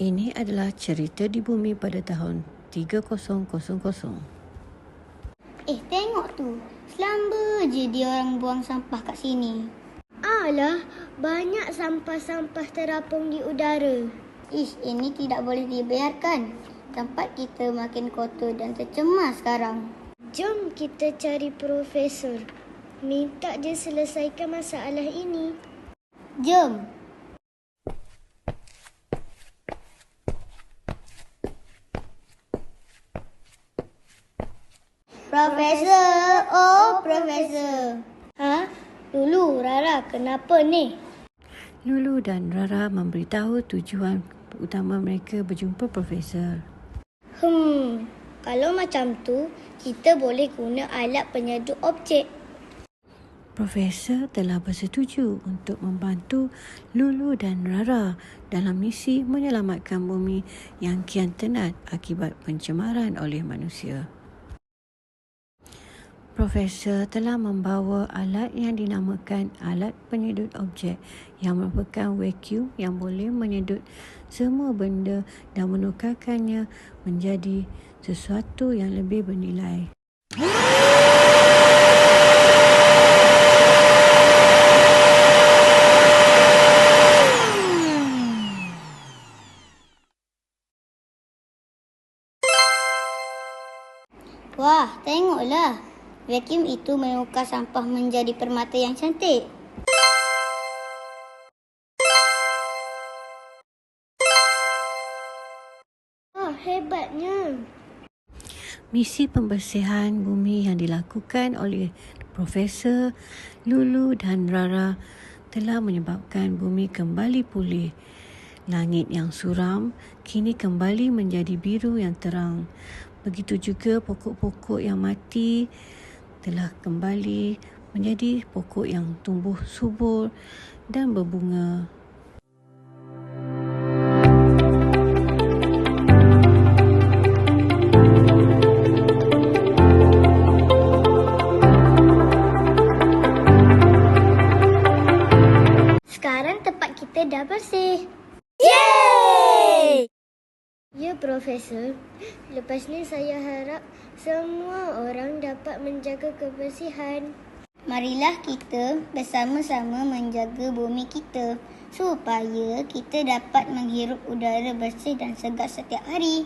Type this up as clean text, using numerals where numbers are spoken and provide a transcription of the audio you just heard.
Ini adalah cerita di bumi pada tahun 3000. Tengok tu. Selamba je dia orang buang sampah kat sini. Alah, banyak sampah-sampah terapung di udara. Ini tidak boleh dibiarkan. Tempat kita makin kotor dan tercemar sekarang. Jom kita cari Profesor. Minta dia selesaikan masalah ini. Jom. Profesor, Profesor. Lulu, Rara, kenapa ni? Lulu dan Rara memberitahu tujuan utama mereka berjumpa Profesor. Kalau macam tu, kita boleh guna alat penyedut objek. Profesor telah bersetuju untuk membantu Lulu dan Rara dalam misi menyelamatkan bumi yang kian tenat akibat pencemaran oleh manusia. Profesor telah membawa alat yang dinamakan alat penyedut objek yang merupakan vacuum yang boleh menyedut semua benda dan menukarkannya menjadi sesuatu yang lebih bernilai. Wah, tengoklah. Vacuum itu menukar sampah menjadi permata yang cantik. Hebatnya. Misi pembersihan bumi yang dilakukan oleh Profesor, Lulu dan Rara telah menyebabkan bumi kembali pulih. Langit yang suram kini kembali menjadi biru yang terang. Begitu juga pokok-pokok yang mati telah kembali menjadi pokok yang tumbuh subur dan berbunga. Sekarang tempat kita dah bersih. Yeay! Ya, Profesor. Lepas ni saya harap semua orang dapat menjaga kebersihan. Marilah kita bersama-sama menjaga bumi kita supaya kita dapat menghirup udara bersih dan segar setiap hari.